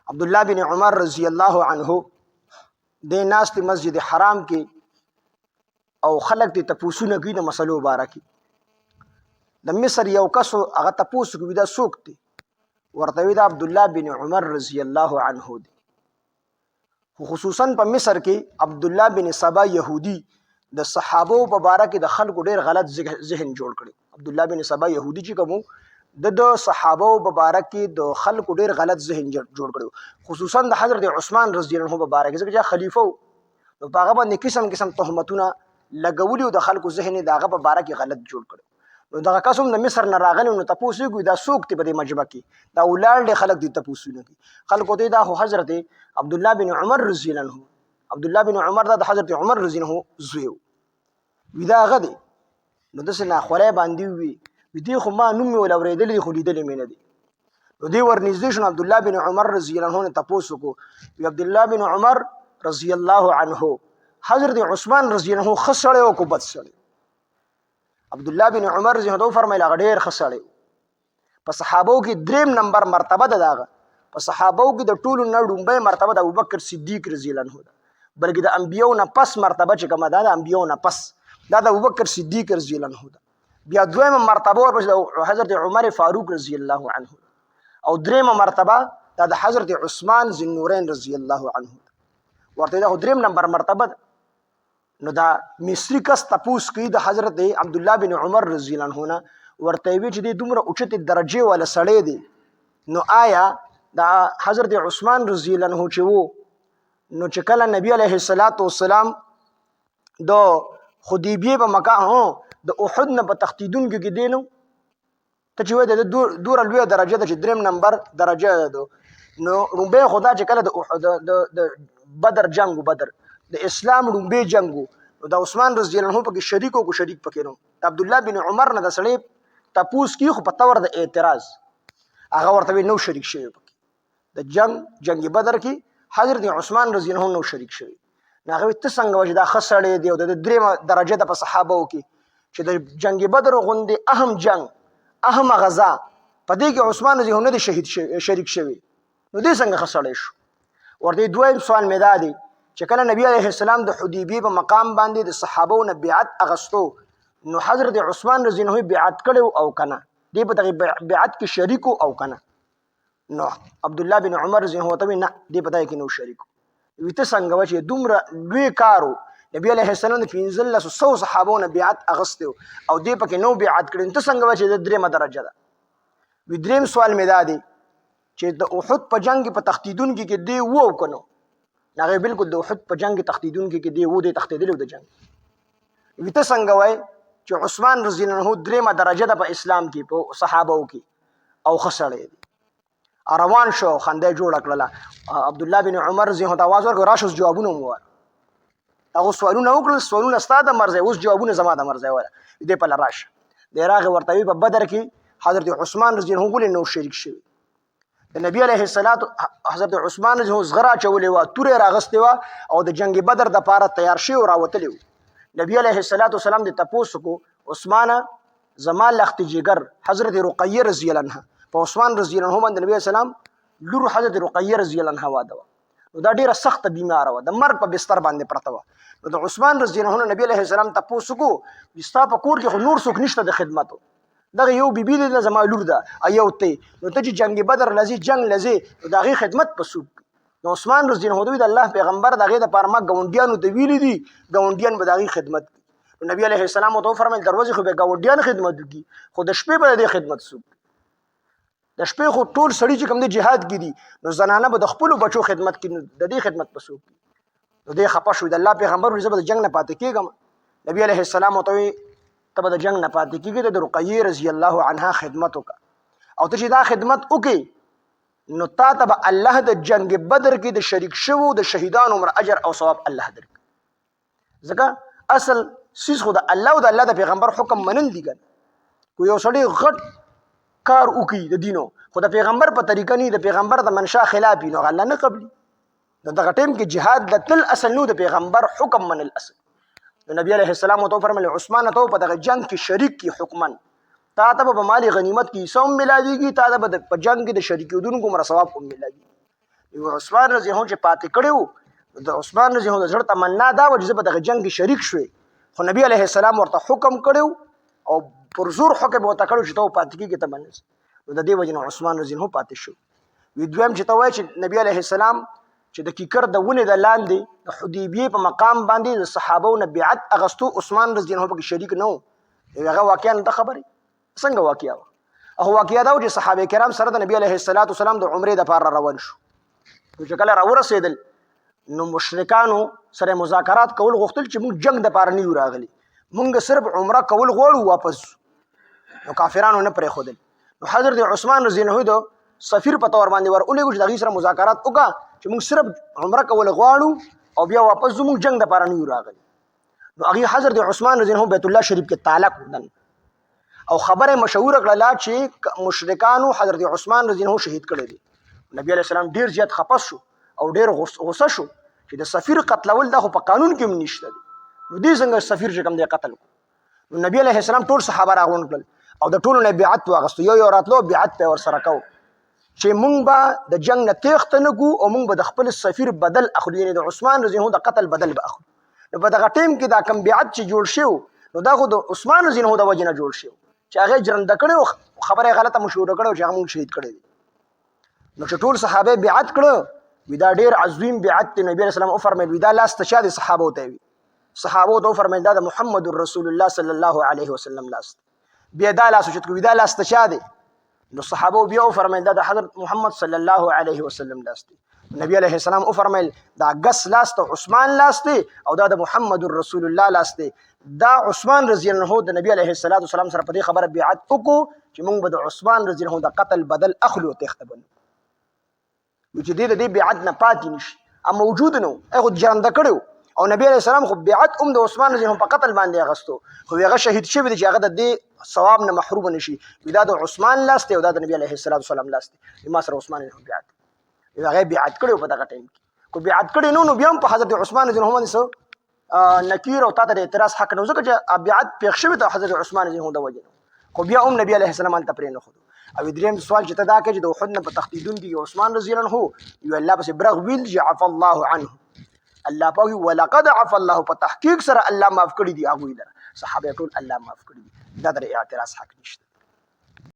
عبدالله بن عمر رضی الله عنه د ناست مسجد حرام کې او خلق ته تپوسونه کوي د مسلو باره کې. د مصر یو کس هغه تپوس کوي دا څوک دی، ورته وی دا عبدالله بن عمر رضی الله عنه دی. خصوصا په مصر کې عبدالله بن سبا يهودي د صحابو په باره کې د خلکو ډیر غلط ذهن جوړ کړي. عبدالله بن سبا يهودي چې کوم د صحابو په باره کې د خلکو ډیر غلط ذهن جوړ کړي، خصوصا د حضرت عثمان رضی الله عنه په باره کې، ځکه چې خلیفہ نو په هغه باندې قسم قسم تهمتونه لګولي او د خلکو ذهن د هغه په باره کې غلط جوړ کړي. نو دغه کس هم د مصر نه راغلی نو تپوس کوي دا څوک دی په دې مجبه کې، دا ولاړ خلک دي تپوسونه کوي. خلکو ته دا حضرت عبدالله بن عمر رضی الله عنه، عبدالله بن عمر دا د حضرت عمر رضی الله عنه زوی وي، دا هغه دی. نو داسې ناخولی باندې وي دې خو ما نوم مې ول اورېدلی دی خو لیدلی مې نه دی. نو دې ورنږدې شو عبدالله بن عمر رضی الله عنه نه تپوس وکړو. عبدالله بن عمر رضی الله عنه حضرت عثمان رضی الله عنه ښه سړی او که بد سړی؟ عبدالله بن عمر رضی الله عنه فرمایل هغه ډېر ښه سړی و. په صحابو کې دریم نمبر مرتبه ده د هغه، په صحابو کې د ټولو نه ډومبۍ مرتبه د ابوبکر صدیق رضی الله عنه ده، بلکې د انبیاو نه پس مرتبه چې کومه ده د انبیاو نه پس دا د ابوبکر صدیق رضی الله عنه ده. بیا دویمه مرتبه ورپسې د حضرت عمر فاروق رضی الله عنه او دریمه مرتبه دا د حضرت عثمان ذی النورین رضی الله عنه ورته دا دریم نمبر مرتبه ده. نو دا مصری کس تپوس کوي د حضرت عبدالله بن عمر رضی الله عنه ورته وی چې د دومره اوچتې درجې والا سړی دی، نو آیا دا حضرت عثمان رضی الله عنه چې وو نو چې کله نبی علیه السلام د حدیبیې په مکان د احد نه په تختیدونکو کې دی، نو ته چې وایې د دوره لویه درجه ده چې دریم نمبر درجه ده. نو لومبی خو دا چې کله د بدر جنګ و، بدر د اسلام لومبی جنګ و، نو د عثمان رضی الله عنه پکې شریک و، شریک پکې نو د عبدالله بن عمر نه د سړی تپوس کي خو په طور د اعتراض هغه ورته وی نو شریک شوی پکې د جنگ بدر کې حضرت عثمان رضی الله عنه نو شریک شوی. نو هغه ته څنګه وجه دا ښه سړی دی او د دریمه درجه ده په صحابو کې چې د جنگ بدر غوندې اهم جنگ اهم غزا په دې کې عثمان رضی الله عنه د شهید شریک شوی، نو دې څنګه ښه سړی شو؟ ورته دویم سوال مې دا دی چې کله نبی علیه السلام د حدیبیې په مقام باندې د صحابو نه بیعت اغستو، نو حضرت عثمان رضی الله عنه بیعت کړی او کنه دې په دغه بیعت کې شریک او کنه؟ نو عبدالله بن عمر رضی الله عنه نه دې په دای کې نو شریک وي. ته څنګه و چې دومره لوی کارو نبی علیه السلام د 1500 صحابو نه بیعت اغستی او دې پکې نو بیعت کړی، ته څنګه و چې د دریمه درجه ده؟ وی دریم سوال مې دا دی چې د احد په جنګ په تختیدونکو کې دی وو او کنه؟ هغه بالکل د احد په جنگ تختیدونکو کې دی وو، دی تختیدلی د جنگ. وی ته څنګه وای چې عثمان رضی الله عنه دریمه درجه ده په اسلام کې په صحابو کې او ښه سړی دی؟ روان شو خنده جوړه کړله. عبدالله بن عمر رضی الله عنه آواز ورکړ راشه اوس جوابونه مو ووایه. هغه سوالونه وکړل، سوالونه ستا د مرضی، اوس جوابونه زما د مرضی وایه. دې پله راشه. دی راغی ورته وی په بدر کې حضرت عثمان رضی الله عنه ولې نو شریک شوی؟ د نبی علیه السلام حضرت عثمان رضی الله عنه زغره اچولې وه، تورې راغستې وه او د جنگ بدر دپاره تیار شوی او راوتلی و. نبی علیه السلام د تپوس وکړو عثمانه زما لښتې جګر حضرت رقیه رضی الله عنها په عثمان رضی الله عنه باندې نبی علیه السلام لور حضرت رقیه رضی الله عنها واده وه، نو دا ډېره سخته بیماره وه، د مرګ په بستر باندې پرته وه. نو د عثمان رضی الله عنه نبی علیه السلام تپوس وکړو ستا په کور کې خو نور څوک نشته د خدمتو، دغه یو بیبي دی زما لور ده ایو ته، نو ته چې جنگ بدر لځې جنگ لځې نو د هغې خدمت په څوک کوي؟ نو عثمان رضی الله عنه د الله پیغمبر د هغې دپاره ما ګاونډیانو ته ویلي دي ګاونډیان به د هغې خدمت کوي. نو نبي علیه السلام ورته وفرمیل دروازې خو به ګاونډیان خدمت وکړي خو د شپې به د دې خدمت څوک کوي؟ د شپې خو ټول سړي چې کوم دی جهاد کې دي، نو زنانه به د خپلو بچو خدمت کوي، نو د دې خدمت په څوک کوي؟ نو دې خفه شو، د الله پیغمبر وایي زه به د جنګ نه پاتې کېږم. نبي علیه السلام ورته وایي ته به د جنګ نه پاتې کېږي، د رقیې رضی الله عنها خدمت وکړه، او ته چې دا خدمت وکړې نو تا ته به الله د جنگ بدر کې د شریک شوو د شهیدانو عمر اجر او ثواب الله درکړي. ځکه اصل سیز خو د الله او د الله د پیغمبر حکم منل دي. که یو سړی غټ کار وکړي د دینو خو د پیغمبر په طریقه نه، د پیغمبر د منشا خلاف وي، نو الله نه قبلي. نو دغه ټیم کې جهاد د تل اصل نو د پیغمبر حکم منل اصل. نبی علیه السلام ته فرمایل عثمان ته په دغه جنگ کې شریک کی حکمن، تا ته په مال غنیمت کې حصہ هم ملاویږي، تا ته په جنگ کې د شریکېدونکو عمر ثواب هم ملاویږي. عثمان رضی الله عنه چې پاتې کړیو د عثمان رضی الله عنه د زړه تمنا دا و چې زه به دغه جنګ کې شریک شوې، خو نبی علیه السلام ورته حکم کړیو او پر زور حکم ورته کړو چې ته پاتې کېږې ته به نه ځې. نو د دې وجې نه عثمان رضی الله عنه پاتې شو. دویم چې ته وایې چې نبی علیه السلام چې د کیکر د ونې د لاندې د حدیبیې په مقام باندې د صحابو نه بیعت اغستو، عثمان رضی الله عنه پکې شریک نه و. هغه واقعا د خبرې څنګه واقعه وه؟ هغه واقعه دا و چې صحابه کرام سره د نبی علیه السلام د عمرې دپاره روان شو. نو چې کله راورسېدل نو مشرکانو سره مذاکرات کول غوښتل چې موږ جنگ دپاره نه یو راغلي، موږ صرف عمره کول غواړو واپس. نو کافرانو نه پرېښودل. نو حضرت عثمان رضی الله عنه د سفیر په طور باندې ورولېږو چې د هغوی سره مذاکرات وکړه چې موږ صرف عمره کول غواړو او بیا واپس ځو، موږ جنگ دپاره نه یو راغلي. نو هغوی حضرت عثمان رضی الله عنه بیت الله شریف کې تاله کړل او خبره مشهوره کړله چې مشرکانو حضرت عثمان رضی الله عنه شهید کړی دی. نبی علیه السلام ډېر زیات خپه شو او ډېر غصه شو چې د سفیر قتلول دا خو په قانون کې هم نشته دی، نو دې څنګه سفیر چې کوم دی قتل کړو. نو نبی علیه السلام ټول صحابه راغونډ کړل او د ټولو نه بیعت واغستو، یو راتلو بیعت پې ورسره کوو چې مونږ به د جنګ نه تېښته نه کړو او مونږ به د خپل سفیر بدل اخلو، یعنې د عثمان رضی الله عنه د قتل بدل به اخلو. نو په دغه ټیم کې دا کوم بیعت چې جوړ شو نو دا خو د عثمان رضی الله عنه د وجې نه جوړ شو چې هغې جرنده کړی او خبره یې غلطه مشهوره کړې چې هغه مونږ شهید کړی دی. نو چې ټول صحابه بیعت کړه وي دا ډېر عظیم بیعت دی. نبي علیه السلام وفرمیل وي دا لاس ته چا دی؟ صحابو ته وي. صحابو ته وفرمیل دا د محمد رسول الله صلی الله علیه وسلم لاس دی. بیا دا لاس اوچت کړو وي دا لاس ته چا دی؟ نو صحابو بیا وفرمیل دا د حضرت محمد صلی الله علیه وسلم لاس دی. نبی علیه السلام وفرمیل دا ګس لاس ته عثمان لاس دی او دا د محمد رسول الله لاس دی. دا عثمان رضی الله عنه د نبی علیه السلام سره په دې خبره بیعت وکړو چې موږ به د عثمان رضی الله عنه د قتل بدل اخلو تېښته به نه وي، چې دې د دې بیعت نه پاتې نشي. اما موجود نه و، هغه جرنده کړی او نبی علیه السلام خو بیعت هم د عثمان رضی الله عنه په قتل باندې اخیستو، خو هغه شهید شوی دی چې هغه د دې ثواب نه محروم نه شي. دا د عثمان لاس دی او دا د نبی علیه السلام لاس دی. ما سره عثمان رضی بیعت هغه بیعت کړی په دغه ټایم کې، خو بیعت کړی نو بیا هم په حضرت عثمان رضی الله عنه باندې نکیر او تا ته د اعتراض حق نه و، ځکه چې بیعت پېښ شوی د حضرت عثمان رضی الله عنه د وجې نه، خو بیا هم نبی علیه السلام هلته پرې نه ښودو. او دریم سوال چې ته دا کوې چې د احد نه په تښتېدونکي عثمان رضی الله عنه یو الله پسې برغ ویل چې عفا الله عنه، الله پاک وایي ولقد عفا الله، په تحقیق سره الله معاف کړي دي هغوی لره، صحابه ټول الله معاف کړي دي. دا در اعتراض حق نشته.